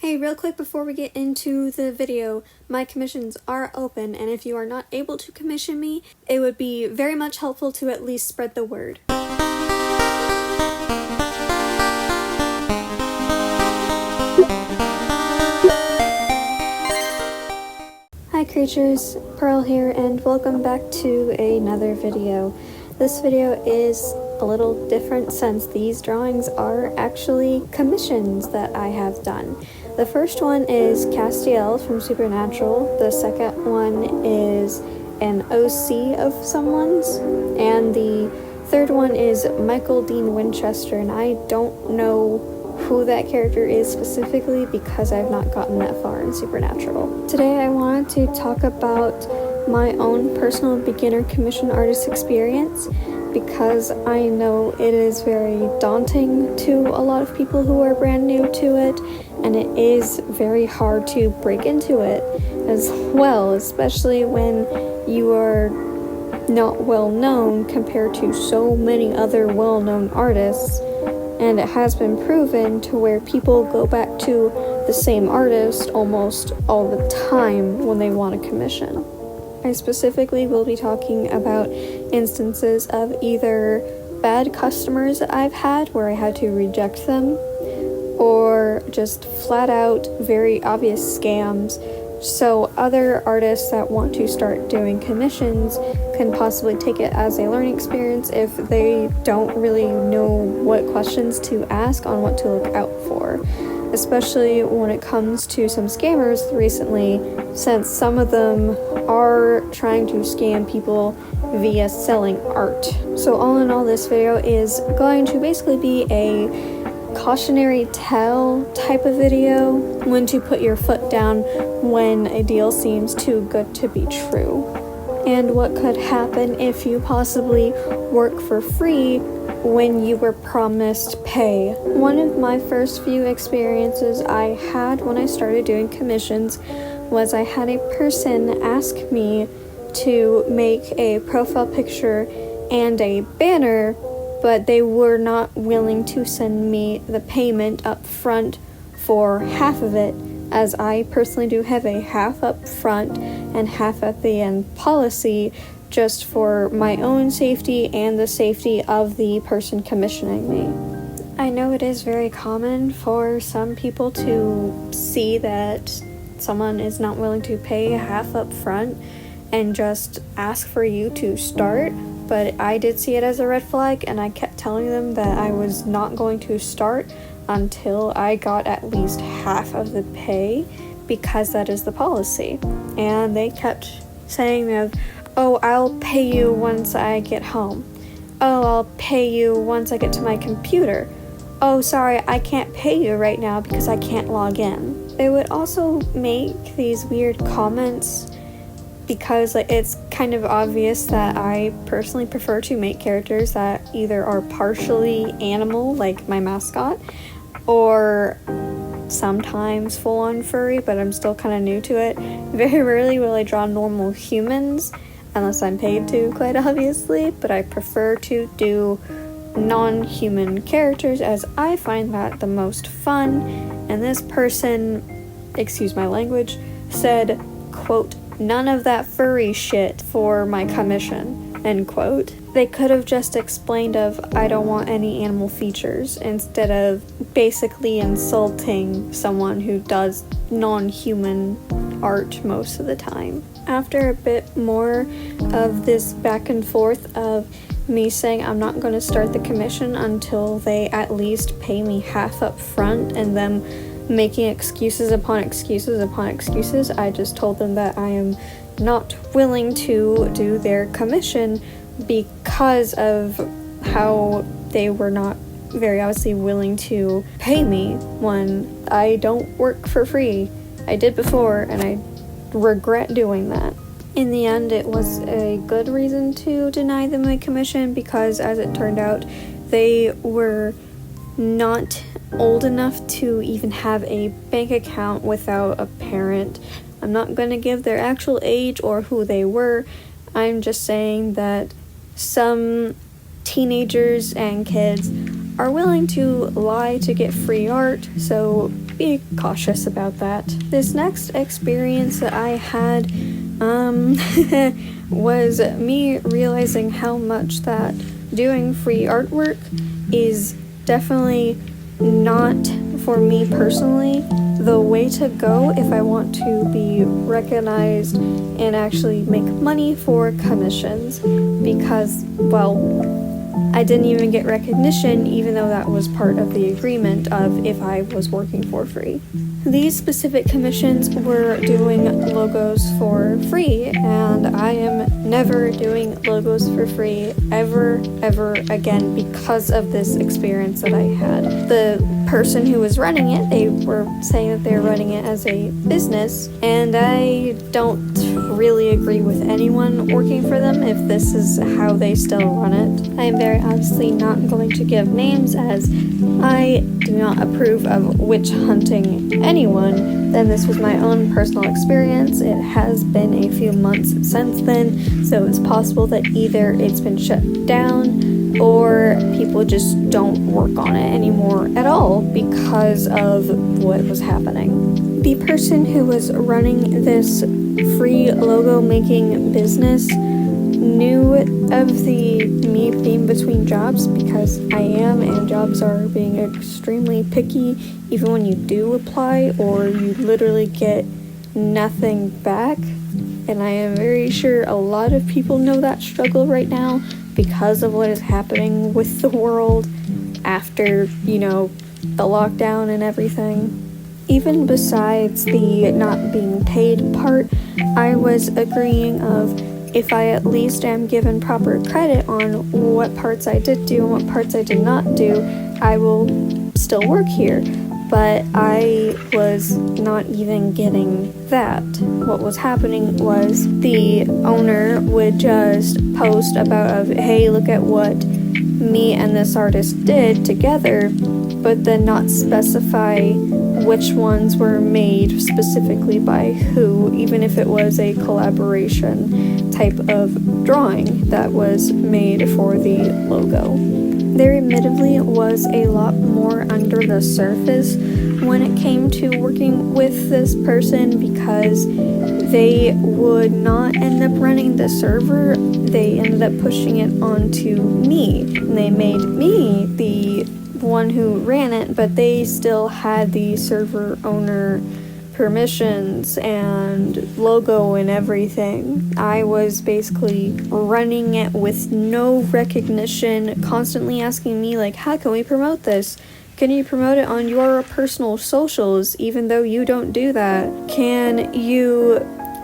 Hey, real quick before we get into the video, my commissions are open, and if you are not able to commission me, it would be very much helpful to at least spread the word. Hi creatures, Pearl here, and welcome back to another video. This video is a little different since these drawings are actually commissions that I have done. The first one is Castiel from Supernatural, the second one is an OC of someone's, and the third one is Michael Dean Winchester, and I don't know who that character is specifically because I've not gotten that far in Supernatural. Today I wanted to talk about my own personal beginner commission artist experience because I know it is very daunting to a lot of people who are brand new to it, and it is very hard to break into it as well, especially when you are not well known compared to so many other well-known artists. And it has been proven to where people go back to the same artist almost all the time when they want a commission. I specifically will be talking about instances of either bad customers that I've had where I had to reject them, or just flat out very obvious scams, so other artists that want to start doing commissions can possibly take it as a learning experience if they don't really know what questions to ask on what to look out for, especially when it comes to some scammers recently, since some of them are trying to scam people via selling art. So all in all, this video is going to basically be a cautionary tale type of video, when to put your foot down when a deal seems too good to be true, and what could happen if you possibly work for free when you were promised pay. One of my first few experiences I had when I started doing commissions was I had a person ask me to make a profile picture and a banner, but they were not willing to send me the payment up front for half of it, as I personally do have a half up front and half at the end policy, just for my own safety and the safety of the person commissioning me. I know it is very common for some people to see that someone is not willing to pay half up front and just ask for you to start, but I did see it as a red flag, and I kept telling them that I was not going to start until I got at least half of the pay, because that is the policy. And they kept saying that, oh, I'll pay you once I get home. Oh, I'll pay you once I get to my computer. Oh, sorry, I can't pay you right now because I can't log in. They would also make these weird comments because it's kind of obvious that I personally prefer to make characters that either are partially animal, like my mascot, or sometimes full-on furry, but I'm still kind of new to it. Very rarely will I draw normal humans, unless I'm paid to, quite obviously, but I prefer to do non-human characters as I find that the most fun. And this person, excuse my language, said, quote, "None of that furry shit for my commission," end quote. They could have just explained of, I don't want any animal features, instead of basically insulting someone who does non-human art most of the time. After a bit more of this back and forth of me saying I'm not going to start the commission until they at least pay me half up front, and them making excuses upon excuses upon excuses, I just told them that I am not willing to do their commission because of how they were not very obviously willing to pay me when I don't work for free. I did before, and I regret doing that. In the end, it was a good reason to deny them a commission because, as it turned out, they were not old enough to even have a bank account without a parent. I'm not going to give their actual age or who they were. I'm just saying that some teenagers and kids are willing to lie to get free art, so be cautious about that. This next experience that I had was me realizing how much that doing free artwork is definitely not, for me personally, the way to go if I want to be recognized and actually make money for commissions, because, well, I didn't even get recognition even though that was part of the agreement of if I was working for free. These specific commissions were doing logos for free, and I am never doing logos for free ever again because of this experience that I had. The person who was running it, they were saying that they're running it as a business, and I don't really agree with anyone working for them if this is how they still run it. I am very obviously not going to give names, as I do not approve of witch hunting anyone. Then this was my own personal experience. It has been a few months since then, so it's possible that either it's been shut down or people just don't work on it anymore at all because of what was happening. The person who was running this free logo making business knew of the me being between jobs, because I am, and jobs are being extremely picky even when you do apply, or you literally get nothing back. And I am very sure a lot of people know that struggle right now because of what is happening with the world after, the lockdown and everything. Even besides the not being paid part, I was agreeing of, if I at least am given proper credit on what parts I did do and what parts I did not do, I will still work here. But I was not even getting that. What was happening was the owner would just post about, hey, look at what me and this artist did together, but then not specify which ones were made specifically by who, even if it was a collaboration type of drawing that was made for the logo. There admittedly was a lot more under the surface when it came to working with this person, because they would not end up running the server. They ended up pushing it onto me, and they made me the one who ran it, but they still had the server owner permissions and logo and everything. I was basically running it with no recognition, constantly asking me like, how can we promote this? Can you promote it on your personal socials even though you don't do that? Can you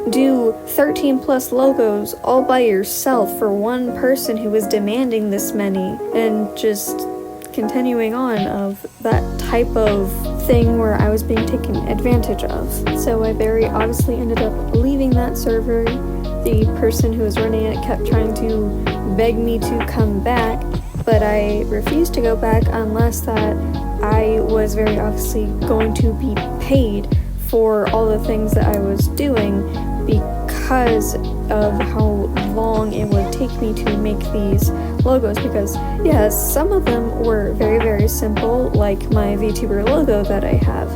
do 13 plus logos all by yourself for one person who was demanding this many? And just continuing on of that type of thing where I was being taken advantage of. So I very obviously ended up leaving that server. The person who was running it kept trying to beg me to come back, but I refused to go back unless that I was very obviously going to be paid for all the things that I was doing, because of how long it would take me to make these logos. Because yes, some of them were very simple, like my VTuber logo that I have,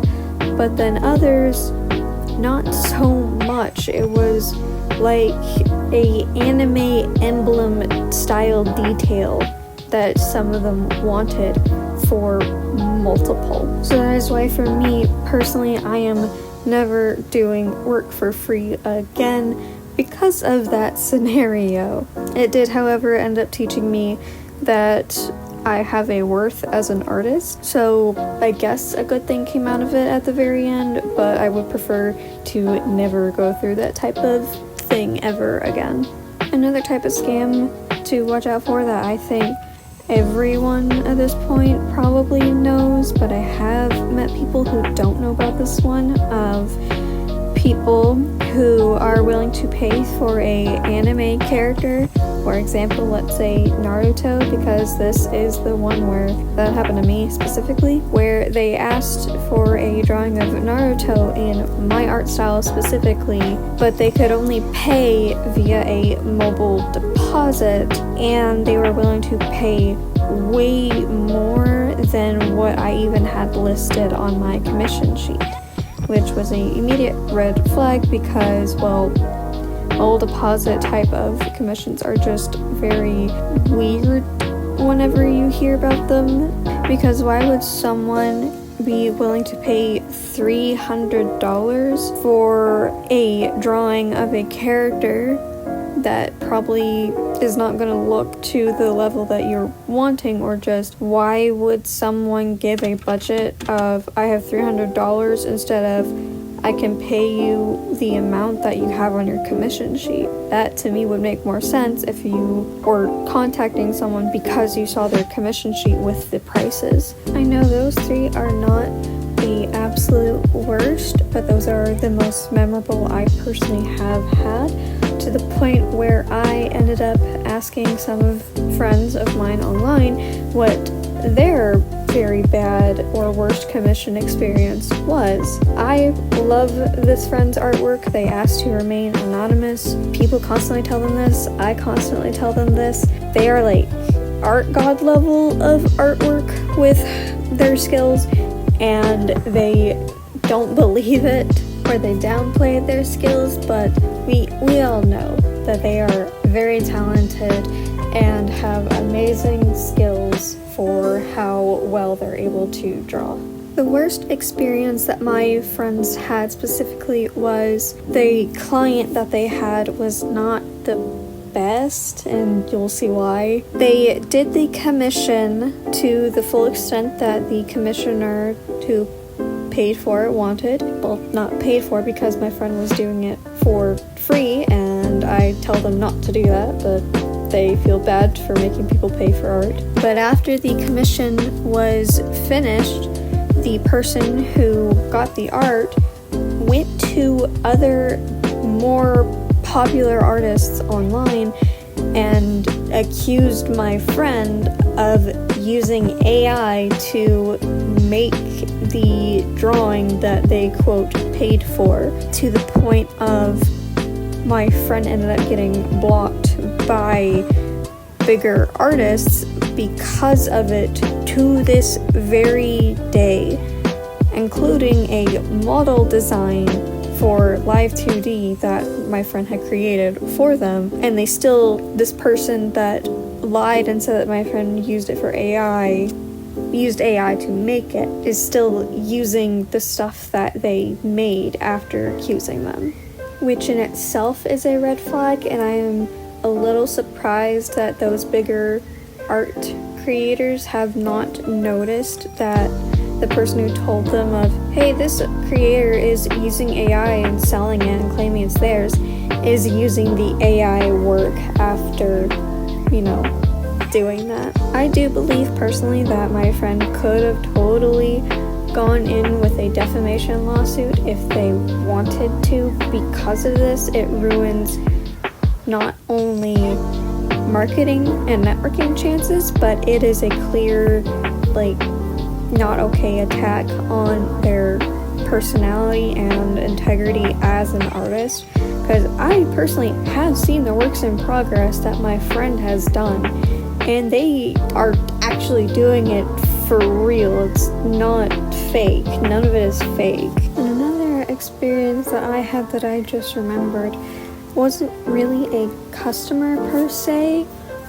but then others not so much. It was like a anime emblem style detail that some of them wanted for multiple. So that is why for me personally, I am never doing work for free again because of that scenario. It did, however, end up teaching me that I have a worth as an artist, so I guess a good thing came out of it at the very end, but I would prefer to never go through that type of thing ever again. Another type of scam to watch out for that I think everyone at this point probably knows, but I have met people who don't know about this one, of people who are willing to pay for a anime character. For example, let's say Naruto, because this is the one where that happened to me specifically, where they asked for a drawing of Naruto in my art style specifically, but they could only pay via a mobile deposit, and they were willing to pay way more than what I even had listed on my commission sheet, which was an immediate red flag because, well, all deposit type of commissions are just very weird whenever you hear about them, because why would someone be willing to pay $300 for a drawing of a character that probably is not going to look to the level that you're wanting? Or just why would someone give a budget of I have $300 instead of I can pay you the amount that you have on your commission sheet? That to me would make more sense if you were contacting someone because you saw their commission sheet with the prices. I know those three are not the absolute worst, but those are the most memorable I personally have had, to the point where I ended up asking some of friends of mine online what their very bad or worst commission experience was. I love this friend's artwork. They asked to remain anonymous. People constantly tell them this. I constantly tell them this. They are like art god level of artwork with their skills, and they don't believe it, or they downplay their skills, but we all know that they are very talented and have amazing skills for how well they're able to draw. The worst experience that my friends had specifically was the client that they had was not the best, and you'll see why. They did the commission to the full extent that the commissioner who paid for it wanted. Well, not paid for, because my friend was doing it for free, and I tell them not to do that, but they feel bad for making people pay for art. But after the commission was finished, the person who got the art went to other more popular artists online and accused my friend of using AI to make the drawing that they, quote, paid for, to the point of my friend ended up getting blocked by bigger artists because of it to this very day, including a model design for Live 2D that my friend had created for them. And this person that lied and said that my friend used it for AI, used AI to make it, is still using the stuff that they made after accusing them, which in itself is a red flag. And I am a little surprised that those bigger art creators have not noticed that the person who told them of, hey, this creator is using AI and selling it and claiming it's theirs, is using the AI work after, doing that. I do believe personally that my friend could have totally gone in with a defamation lawsuit if they wanted to. Because of this, it ruins not only marketing and networking chances, but it is a clear, not okay attack on their personality and integrity as an artist. Because I personally have seen the works in progress that my friend has done, and they are actually doing it for real. It's not fake. None of it is fake. And another experience that I had that I just remembered wasn't really a customer per se,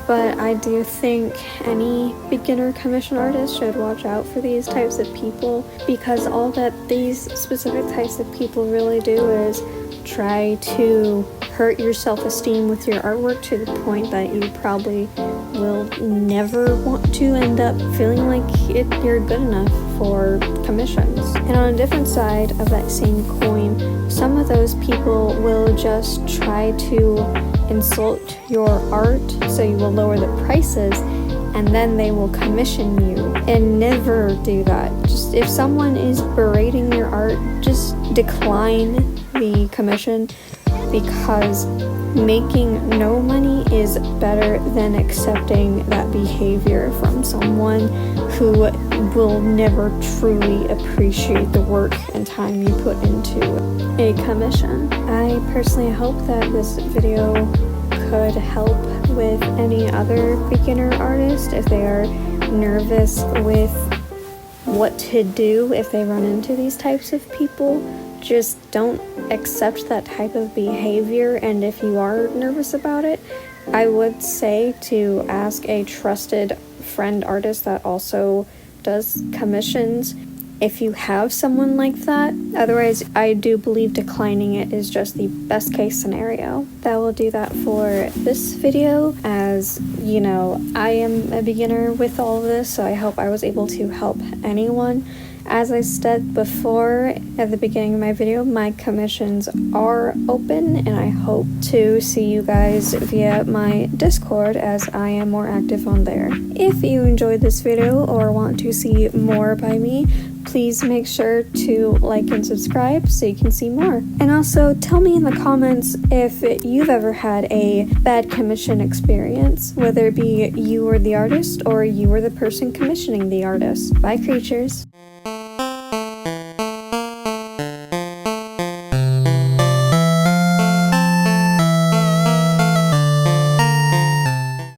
but I do think any beginner commission artist should watch out for these types of people, because all that these specific types of people really do is try to hurt your self-esteem with your artwork to the point that you probably will never want to end up feeling like you're good enough for commissions. And on a different side of that same coin, some of those people will just try to insult your art so you will lower the prices, and then they will commission you. And never do that. Just if someone is berating your art, just decline the commission, because making no money is better than accepting that behavior from someone who will never truly appreciate the work and time you put into a commission. I personally hope that this video could help with any other beginner artist if they are nervous with what to do if they run into these types of people. Just don't accept that type of behavior, and if you are nervous about it, I would say to ask a trusted friend artist that also does commissions if you have someone like that. Otherwise, I do believe declining it is just the best case scenario. That will do that for this video. As you know, I am a beginner with all of this, so I hope I was able to help anyone. As I said before at the beginning of my video, my commissions are open, and I hope to see you guys via my Discord as I am more active on there. If you enjoyed this video or want to see more by me, please make sure to like and subscribe so you can see more. And also tell me in the comments if you've ever had a bad commission experience, whether it be you were the artist or you were the person commissioning the artist. Bye, creatures.